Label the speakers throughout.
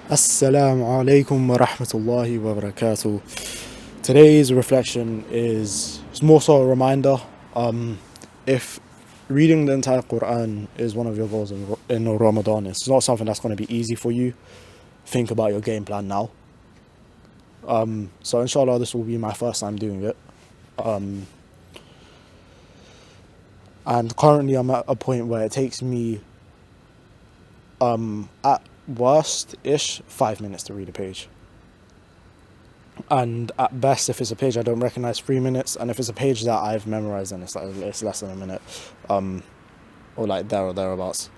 Speaker 1: Assalamu alaikum wa rahmatullahi wa barakatuh. Today's reflection is more so a reminder. If reading the entire Quran is one of your goals in Ramadan, it's not something that's going to be easy for you. Think about your game plan now. So inshallah, this will be my first time doing it. And currently I'm at a point where it takes me at worst-ish 5 minutes to read a page. And at best, if it's a page I don't recognize, 3 minutes. And if it's a page that I've memorized, then it's less than a minute, or like there or thereabouts.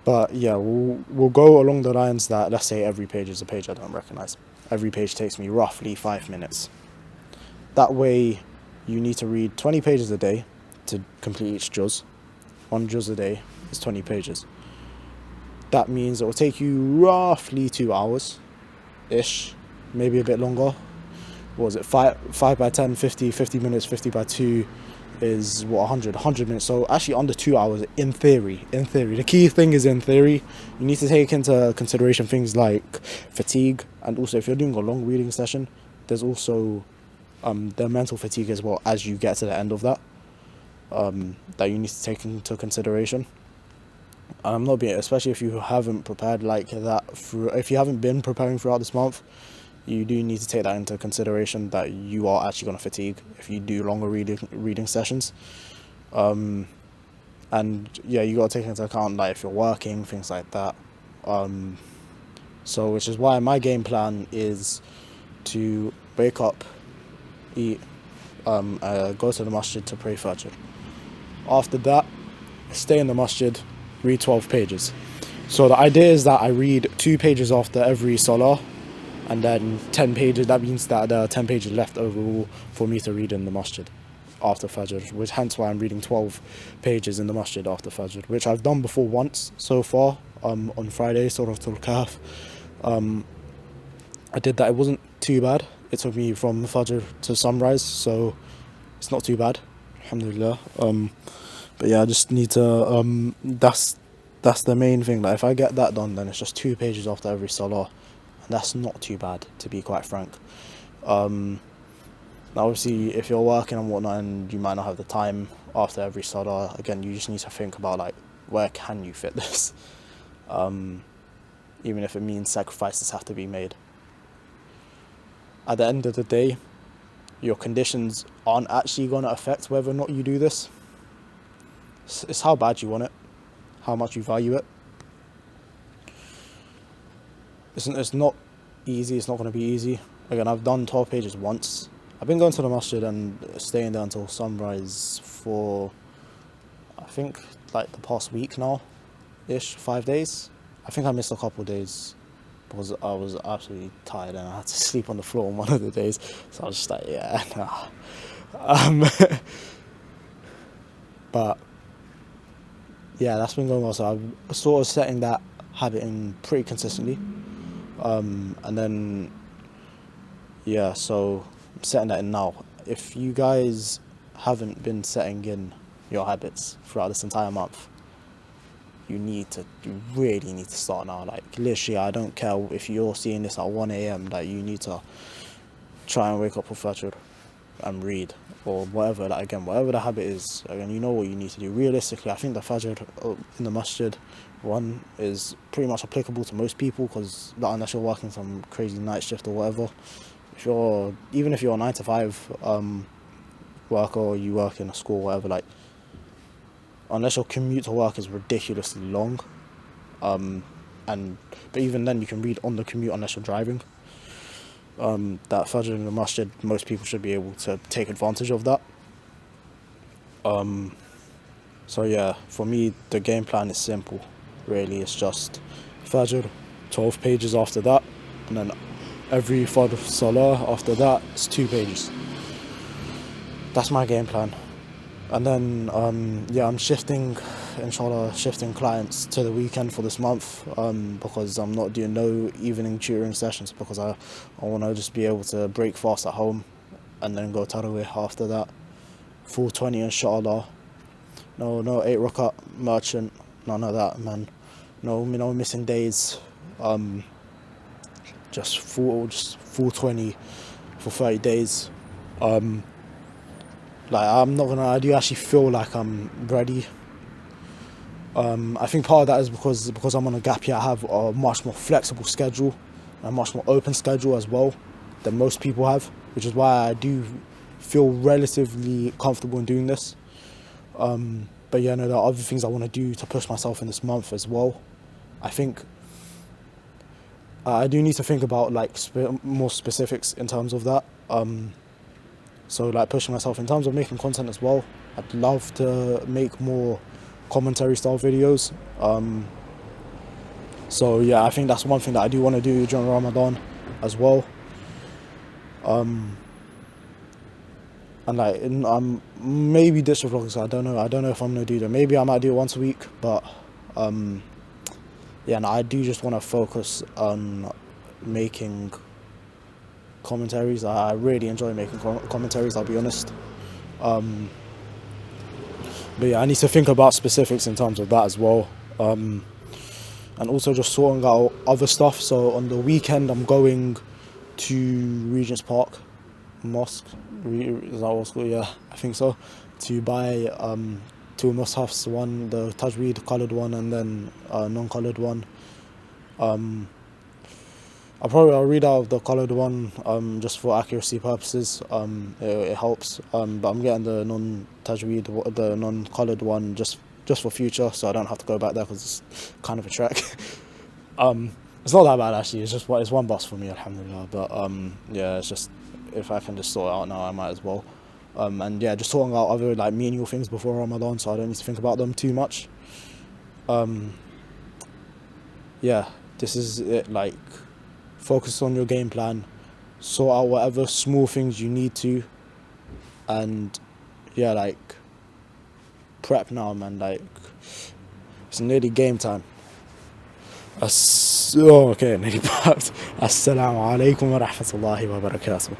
Speaker 1: But yeah, we'll go along the lines that, let's say every page is a page I don't recognize. Every page takes me roughly 5 minutes. That way, you need to read 20 pages a day to complete each juz. One juz a day is 20 pages. That means it will take you roughly 2 hours ish, maybe a bit longer. What was it? 5 by 10, 50 minutes, 50 by 2 is what, 100 minutes. So actually under 2 hours in theory. The key thing is in theory. You need to take into consideration things like fatigue, and also if you're doing a long reading session, there's also the mental fatigue as well as you get to the end of that. That you need to take into consideration. And I'm not being, especially if you haven't prepared like that, if you haven't been preparing throughout this month, you do need to take that into consideration, that you are actually going to fatigue if you do longer reading sessions. And yeah, you got to take into account like if you're working, things like that. So which is why my game plan is to wake up, eat, go to the masjid to pray Fajr. After that, stay in the masjid, read 12 pages. So the idea is that I read 2 pages after every salah, and then 10 pages. That means that there are 10 pages left overall for me to read in the masjid after Fajr, which hence why I'm reading 12 pages in the masjid after Fajr, which I've done before once so far, on Friday, Surah Al-Kahf. I did that. It wasn't too bad. It took me from Fajr to sunrise, so it's not too bad, alhamdulillah. But yeah, I just need to, that's the main thing. Like if I get that done, then it's just 2 pages after every salah, and that's not too bad, to be quite frank. Now obviously if you're working and whatnot and you might not have the time after every salah, again, you just need to think about like, where can you fit this? Even if it means sacrifices have to be made. At the end of the day, your conditions aren't actually going to affect whether or not you do this. It's how bad you want it, how much you value it. It's not easy. It's not going to be easy. Again, I've done 12 pages once. I've been going to the masjid and staying there until sunrise for, I think, like the past week now, ish, 5 days. I think I missed a couple of days because I was absolutely tired and I had to sleep on the floor on one of the days. So I was just like, yeah, nah. But yeah, that's been going well. So I'm sort of setting that habit in pretty consistently. And then, yeah, so I'm setting that in now. If you guys haven't been setting in your habits throughout this entire month, you really need to start now. Like literally, I don't care if you're seeing this at 1 a.m. Like you need to try and wake up for Fajr and read, or whatever. Like again, whatever the habit is, again, you know what you need to do. Realistically, I think the Fajr in the masjid one is pretty much applicable to most people, because unless you're working some crazy night shift or whatever, even if you're a 9 to 5 worker, or you work in a school, whatever, like unless your commute to work is ridiculously long, but even then you can read on the commute unless you're driving. That Fajr in the masjid, most people should be able to take advantage of that. So yeah, for me the game plan is simple, really. It's just Fajr, 12 pages after that, and then every Fajr Salah after that is 2 pages. That's my game plan. And then yeah, I'm shifting clients to the weekend for this month, because I'm not doing no evening tutoring sessions, because I want to just be able to break fast at home and then go Tarawih after that, full 20 inshallah. no 8 rakat merchant, none of that, man. No, missing days. Just full 20 for 30 days. Like, I'm not gonna. I do actually feel like I'm ready. I think part of that is because I'm on a gap year. I have a much more flexible schedule, a much more open schedule as well than most people have, which is why I do feel relatively comfortable in doing this. But yeah, no, there are other things I want to do to push myself in this month as well. I think I do need to think about like more specifics in terms of that. So like pushing myself in terms of making content as well. I'd love to make more commentary style videos. So yeah, I think that's one thing that I do want to do during Ramadan as well. And like maybe dish vlogs. I don't know if I'm gonna do them. Maybe I might do it once a week, but yeah, and I do just want to focus on making commentaries. I really enjoy making commentaries, I'll be honest. But yeah, I need to think about specifics in terms of that as well. And also just sorting out other stuff. So on the weekend, I'm going to Regent's Park Mosque. Is that what's called? Yeah, I think so. To buy 2 mushafs, one the Tajweed coloured one and then a non-coloured one. I'll read out the coloured one just for accuracy purposes. It helps. But I'm getting the non-Tajweed, the non-coloured one just for future, so I don't have to go back there because it's kind of a trek. It's not that bad actually. It's one bus for me, alhamdulillah. But yeah, it's just if I can just sort it out now, I might as well. And yeah, just sorting out other like menial things before Ramadan, so I don't need to think about them too much. Yeah, this is it. Like, focus on your game plan, sort out whatever small things you need to, and yeah, like prep now, man. Like, it's nearly game time. Okay, nearly prepped. Assalamu alaikum wa rahmatullahi wa barakatuh.